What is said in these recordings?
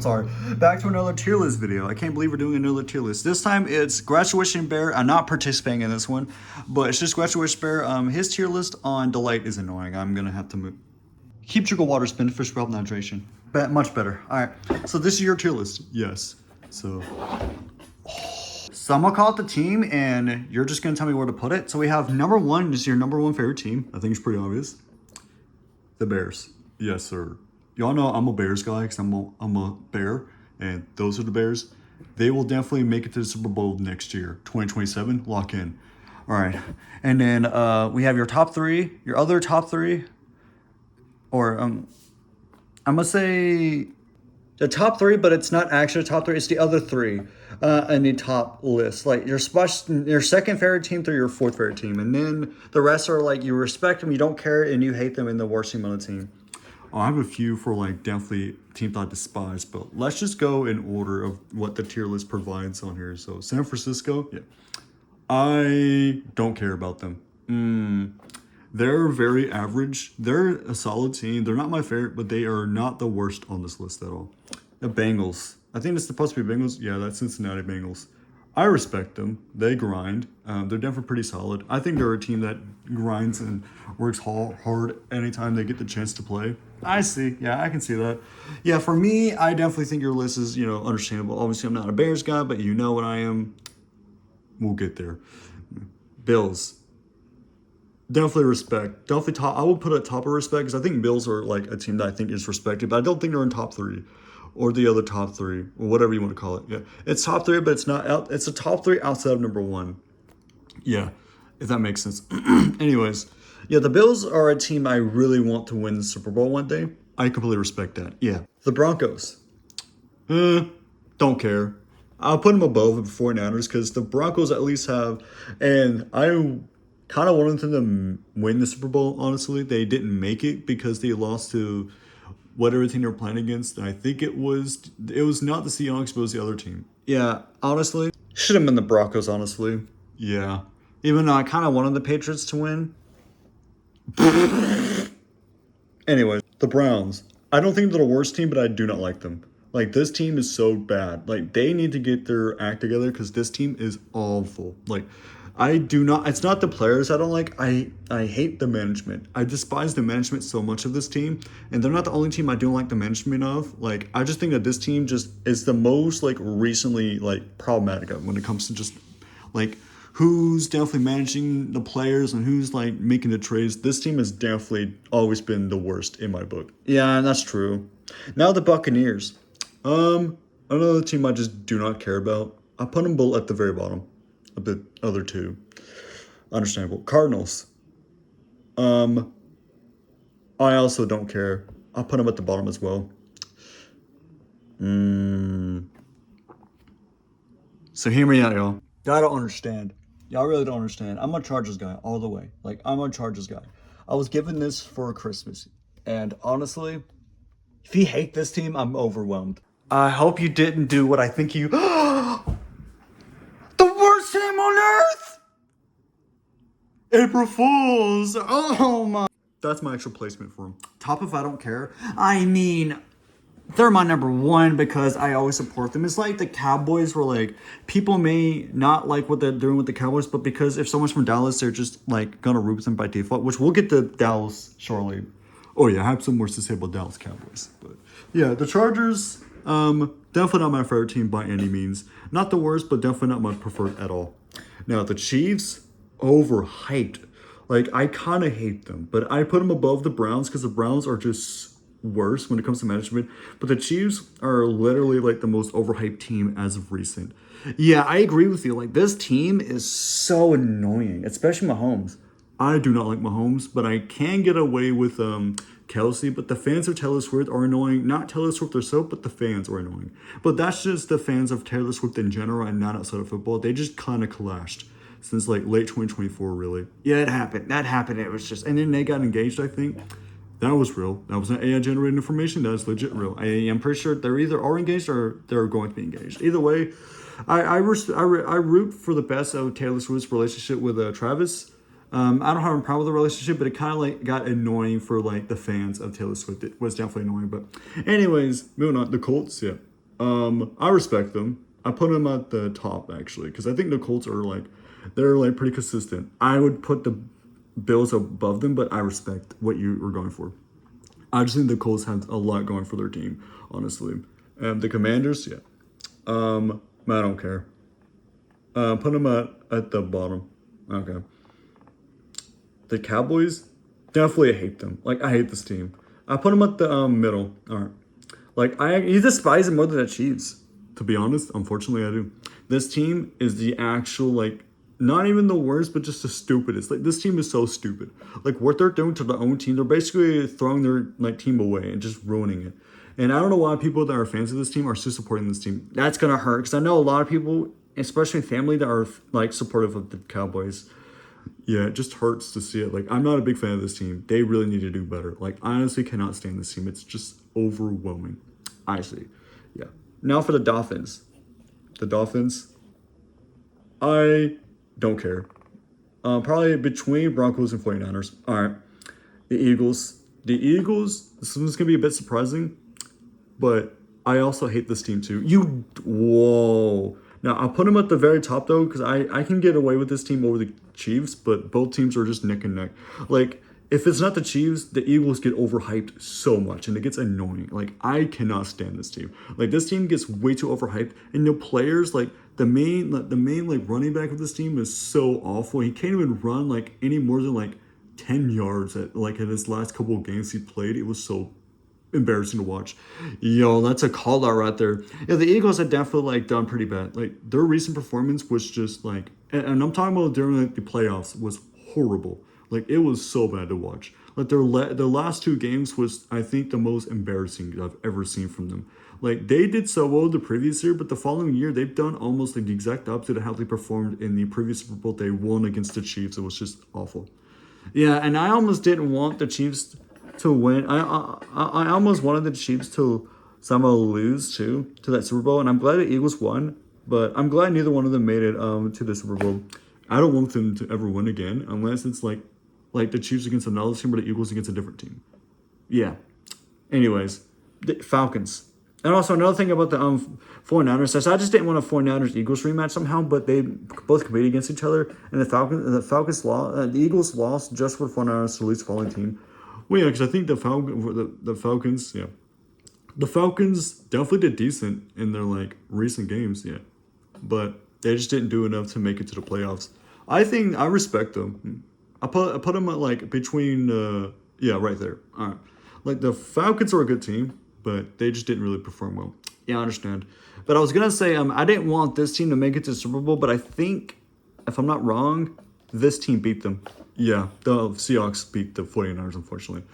sorry. Back to another tier list video. I can't believe we're doing another tier list. This time it's Graduation Bear. I'm not participating in this one, but it's just Graduation Bear. His tier list on Delight is annoying. I'm gonna have to move. Keep Trickle Water Spin, Fish for Help and Hydration. Much better. All right. So this is your tier list. Yes. So I'm gonna call it the team, and you're just gonna tell me where to put it. So we have number one is your number one favorite team. I think it's pretty obvious. The Bears. Yes, sir. Y'all know I'm a Bears guy because I'm a Bear, and those are the Bears. They will definitely make it to the Super Bowl next year, 2027. Lock in. All right, and then we have your top three, your other top three, or I'm gonna say the top three, but it's not actually the top three. It's the other three in the top list. Like your second favorite team through your fourth favorite team, and then the rest are like you respect them, you don't care, and you hate them in the worst team on the team. I have a few for like definitely teams I despise, but let's just go in order of what the tier list provides on here. So San Francisco, yeah, I don't care about them. They're very average. They're a solid team. They're not my favorite, but they are not the worst on this list at all. The Bengals. I think it's supposed to be Bengals. Yeah, that's Cincinnati Bengals. I respect them. They grind. They're definitely pretty solid. I think they're a team that grinds and works hard anytime they get the chance to play. I see. Yeah, I can see that. Yeah, for me, I definitely think your list is, understandable. Obviously, I'm not a Bears guy, but you know what I am. We'll get there. Bills. Definitely respect. Definitely top. I would put a top of respect because I think Bills are like a team that I think is respected, but I don't think they're in top three or the other top three or whatever you want to call it. Yeah, it's top three, but it's not out. It's a top three outside of number one. Yeah, if that makes sense. Anyways, yeah, the Bills are a team I really want to win the Super Bowl one day. I completely respect that. Yeah, the Broncos. Don't care. I'll put them above the 49ers because the Broncos at least have, and I kind of wanted them to win the Super Bowl, honestly. They didn't make it because they lost to whatever team they were playing against. And I think it was not the Seahawks, but it was the other team. Yeah, honestly, should have been the Broncos, honestly. Yeah. Even though I kind of wanted the Patriots to win. Anyways, the Browns. I don't think they're the worst team, but I do not like them. Like, this team is so bad. Like, they need to get their act together because this team is awful. Like, it's not the players I don't like. I hate the management. I despise the management so much of this team. And they're not the only team I don't like the management of. Like, I just think that this team just is the most, like, recently, like, problematic when it comes to just, like, who's definitely managing the players and who's, like, making the trades. This team has definitely always been the worst in my book. Yeah, that's true. Now the Buccaneers. Another team I just do not care about. I put them at the very bottom. A bit other two. Understandable. Cardinals. I also don't care. I'll put them at the bottom as well. So hear me out, y'all. I don't understand. Y'all really don't understand. I'm a Chargers guy all the way. Like, I'm a Chargers guy. I was given this for Christmas. And honestly, if you hate this team, I'm overwhelmed. I hope you didn't do what I think you... The worst team on earth! April Fools! Oh my... That's my actual placement for them. Top if I don't care. I mean, they're my number one because I always support them. It's like the Cowboys where, like, people may not like what they're doing with the Cowboys, but because if someone's from Dallas, they're just, like, gonna root with them by default, which we'll get to Dallas shortly. Oh, yeah, I have some words to say about Dallas Cowboys. But, yeah, the Chargers... definitely not my favorite team by any means. Not the worst, but definitely not my preferred at all. Now, the Chiefs, overhyped. Like, I kind of hate them, but I put them above the Browns because the Browns are just worse when it comes to management. But the Chiefs are literally, like, the most overhyped team as of recent. Yeah, I agree with you. Like, this team is so annoying, especially Mahomes. I do not like Mahomes, but I can get away with Kelsey, but the fans of Taylor Swift are annoying. Not Taylor Swift herself, but the fans are annoying. But that's just the fans of Taylor Swift in general and not outside of football. They just kind of clashed since like late 2024, really. Yeah, it happened. That happened. It was just, and then they got engaged, I think. That was real. That was not AI generated information. That is legit real. I am pretty sure they're either are engaged or they're going to be engaged. Either way, I root for the best of Taylor Swift's relationship with Travis. I don't have a problem with the relationship, but it kind of like got annoying for like the fans of Taylor Swift. It was definitely annoying, but anyways, moving on. The Colts, yeah. I respect them. I put them at the top actually because I think the Colts are like they're like pretty consistent. I would put the Bills above them, but I respect what you were going for. I just think the Colts have a lot going for their team, honestly. The Commanders, yeah. I don't care. Put them at the bottom. Okay. The Cowboys, definitely hate them. Like I hate this team. I put them at the middle. All right. Like you despise them more than the Chiefs. To be honest, unfortunately, I do. This team is the actual like not even the worst, but just the stupidest. Like this team is so stupid. Like what they're doing to their own team, they're basically throwing their like team away and just ruining it. And I don't know why people that are fans of this team are still supporting this team. That's gonna hurt because I know a lot of people, especially family, that are like supportive of the Cowboys. Yeah, it just hurts to see it. Like, I'm not a big fan of this team. They really need to do better. Like, I honestly cannot stand this team. It's just overwhelming. I see. Yeah. Now for the Dolphins. The Dolphins, I don't care. Probably between Broncos and 49ers. All right. The Eagles. The Eagles, this one's going to be a bit surprising, but I also hate this team too. Whoa. Now, I'll put them at the very top, though, because I can get away with this team over the Chiefs, but both teams are just neck and neck. Like, if it's not the Chiefs, the Eagles get overhyped so much, and it gets annoying. Like, I cannot stand this team. Like, this team gets way too overhyped, and the players, like, the main like, running back of this team is so awful. He can't even run, like, any more than, like, 10 yards at his last couple of games he played. It was so embarrassing to watch. Yo, that's a call out right there. Yeah, the Eagles had definitely like done pretty bad. Like their recent performance was just like, and I'm talking about during like the playoffs was horrible. Like it was so bad to watch. Like their last two games was I think the most embarrassing I've ever seen from them. Like they did so well the previous year, but the following year they've done almost like the exact opposite of how they performed in the previous Super Bowl. They won against the Chiefs. It was just awful. Yeah, and I almost didn't want the Chiefs to win. I almost wanted the Chiefs to somehow lose too to that Super Bowl, and I'm glad the Eagles won. But I'm glad neither one of them made it to the Super Bowl. I don't want them to ever win again unless it's like the Chiefs against another team or the Eagles against a different team. Yeah. Anyways, the Falcons. And also another thing about the 49ers, I just didn't want a 49ers Eagles rematch somehow, but they both competed against each other, and the Eagles lost just for the 49ers to least falling team. Well, yeah, because I think the Falcons, yeah, the Falcons definitely did decent in their like recent games, yeah, but they just didn't do enough to make it to the playoffs. I think I respect them. I put them at like between yeah, right there. All right, like the Falcons are a good team, but they just didn't really perform well. Yeah, I understand. But I was gonna say I didn't want this team to make it to the Super Bowl, but I think if I'm not wrong, this team beat them. Yeah, the Seahawks beat the 49ers, unfortunately.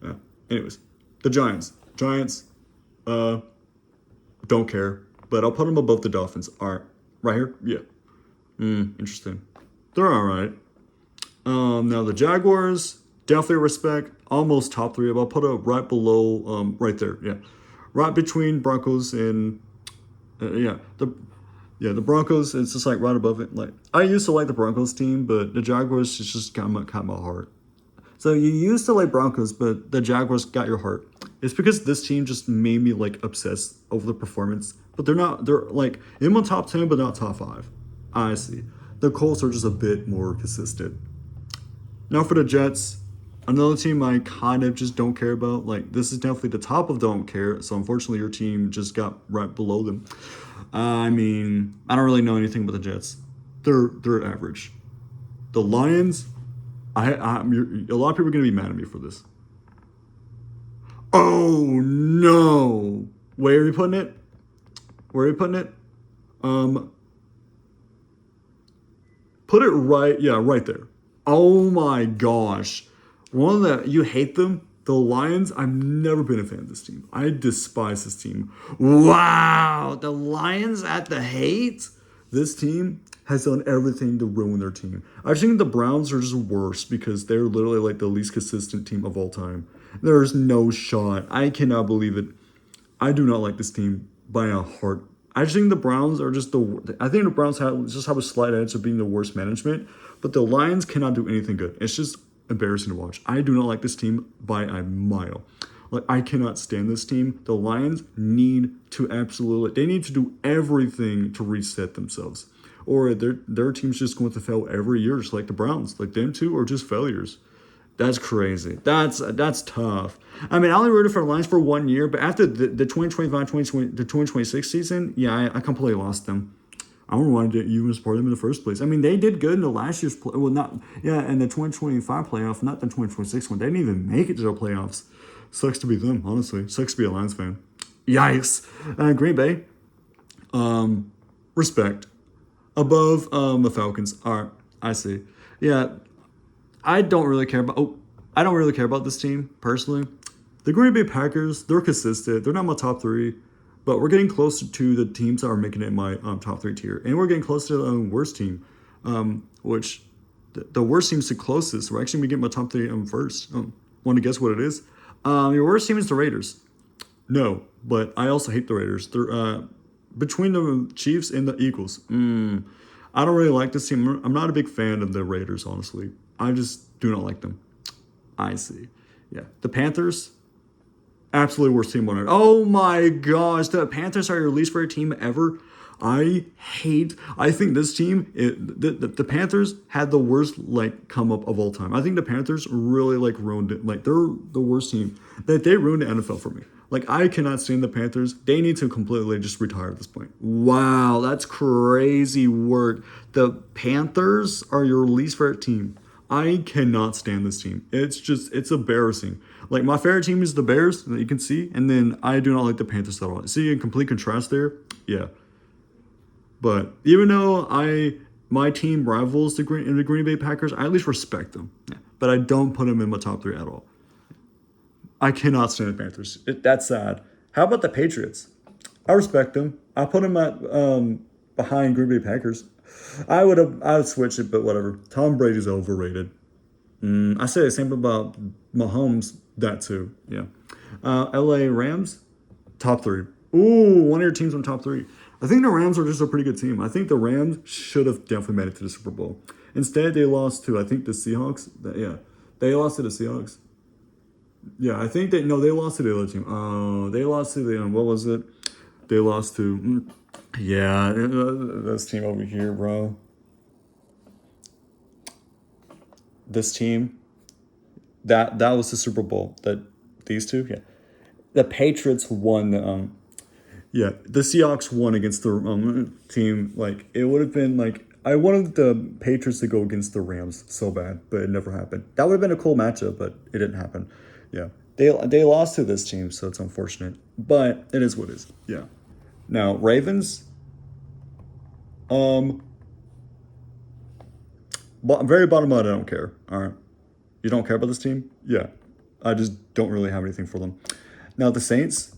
Yeah. Anyways, the Giants. Giants, don't care. But I'll put them above the Dolphins. All right. Right here? Yeah. Interesting. They're all right. Now the Jaguars, definitely respect. Almost top three. I'll put it right below, right there. Yeah. Right between Broncos and, yeah. The Broncos, it's just like right above it. Like I used to like the Broncos team, but the Jaguars just got my heart. So you used to like Broncos, but the Jaguars got your heart. It's because this team just made me like obsessed over the performance. But they're not. They're like in my top 10, but not top 5. I see. The Colts are just a bit more consistent. Now for the Jets, another team I kind of just don't care about. Like this is definitely the top of don't care. So unfortunately, your team just got right below them. I mean, I don't really know anything about the Jets. They're average. The Lions, a lot of people are gonna be mad at me for this. Oh no! Where are we putting it? Where are we putting it? Put it right. Yeah, right there. Oh my gosh! One of the you hate them. The Lions, I've never been a fan of this team. I despise this team. Wow, the Lions at the hate? This team has done everything to ruin their team. I think the Browns are just worse because they're literally like the least consistent team of all time. There's no shot. I cannot believe it. I do not like this team by a heart. I just think the Browns are just I think the Browns have a slight edge of being the worst management, but the Lions cannot do anything good. It's just embarrassing to watch. I do not like this team by a mile. Like, I cannot stand this team. The Lions need to they need to do everything to reset themselves. Or their team's just going to fail every year, just like the Browns. Like, them two are just failures. That's crazy. That's tough. I mean, I only rooted for the Lions for 1 year, but after the 2026 season, yeah, I completely lost them. I don't want to even support them in the first place. I mean, they did good in the last year's play. Well, in the 2025 playoff, not the 2026 one. They didn't even make it to the playoffs. Sucks to be them, honestly. Sucks to be a Lions fan. Yikes. Green Bay, respect. Above the Falcons. All right, I see. Yeah, I don't really care about this team personally. The Green Bay Packers, they're consistent. They're not my top three, but we're getting closer to the teams that are making it in my top three tier, and we're getting closer to the worst team, which the worst team's the closest. We're actually gonna get my top three first. Want to guess what it is? Your worst team is the Raiders. No, but I also hate the Raiders. They're between the Chiefs and the Eagles. I don't really like this team. I'm not a big fan of the Raiders, honestly. I just do not like them. I see. Yeah. The Panthers, absolutely worst team on earth. Oh my gosh. The Panthers are your least favorite team ever. I think this team, the Panthers had the worst, come up of all time. I think the Panthers really, ruined it. They're the worst team. They ruined the NFL for me. I cannot stand the Panthers. They need to completely just retire at this point. Wow, that's crazy work. The Panthers are your least favorite team. I cannot stand this team. It's embarrassing. My favorite team is the Bears, that you can see, and then I do not like the Panthers at all. See, in complete contrast there? Yeah. But even though my team rivals the Green Bay Packers, I at least respect them. Yeah. But I don't put them in my top three at all. I cannot stand the Panthers. That's sad. How about the Patriots? I respect them. I put them at behind Green Bay Packers. I would switch it, but whatever. Tom Brady's overrated. I say the same about Mahomes. That too. Yeah. LA Rams, top three. Ooh, one of your teams on top three. I think the Rams are just a pretty good team. I think the Rams should have definitely made it to the Super Bowl. Instead, they lost to, I think, the Seahawks. Yeah, they lost to the Seahawks. Yeah, I think they lost to the other team. Oh, they lost to the, what was it? They lost to, this team over here, bro. This team, that was the Super Bowl. These two, yeah. The Patriots won the, the Seahawks won against the team. It would have been I wanted the Patriots to go against the Rams so bad, but it never happened. That would have been a cool matchup, but it didn't happen. Yeah, they lost to this team, so it's unfortunate, but it is what it is. Yeah. Now Ravens, very bottom line. I don't care. All right, you don't care about this team? Yeah, I just don't really have anything for them. Now the Saints.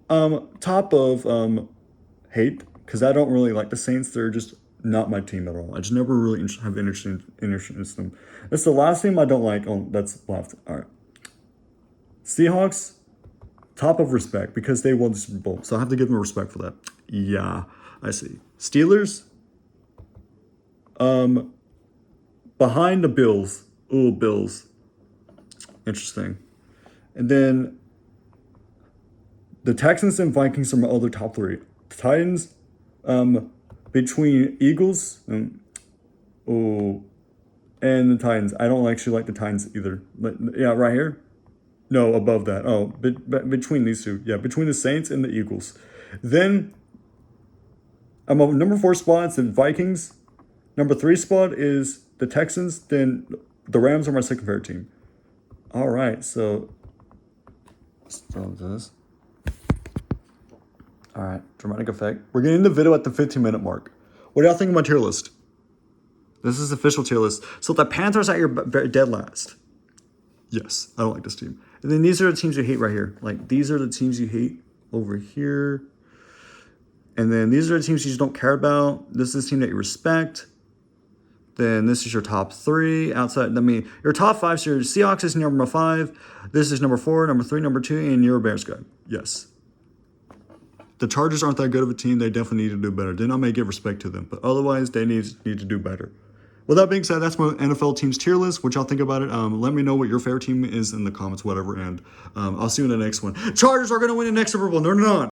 Top of hate, because I don't really like the Saints. They're just not my team at all. I just never really have interest in them. That's the last team I don't like. That's left. All right. Seahawks, top of respect, because they won the Super Bowl. So I have to give them respect for that. Yeah, I see. Steelers, behind the Bills. Ooh, Bills. Interesting. And then the Texans and Vikings are my other top three. The Titans, between Eagles and the Titans. I don't actually like the Titans either. Yeah, right here. No, above that. Oh, between these two. Yeah, between the Saints and the Eagles. Then, number 4 spot is the Vikings. Number 3 spot is the Texans. Then the Rams are my second favorite team. All right, so this. All right, dramatic effect. We're getting the video at the 15-minute mark. What do y'all think of my tier list? This is official tier list. So the Panthers at your dead last. Yes, I don't like this team. And then these are the teams you hate right here. These are the teams you hate over here. And then these are the teams you just don't care about. This is a team that you respect. Then this is your top 3 outside. Your top 5. So your Seahawks is number 5. This is number 4, number 3, number 2, and you're a Bears guy. Yes. The Chargers aren't that good of a team. They definitely need to do better. Then I may give respect to them, but otherwise they need to do better. With that being said, that's my NFL teams tier list. What y'all think about it? Let me know what your favorite team is in the comments, whatever. And I'll see you in the next one. Chargers are going to win the next Super Bowl. No, no, no.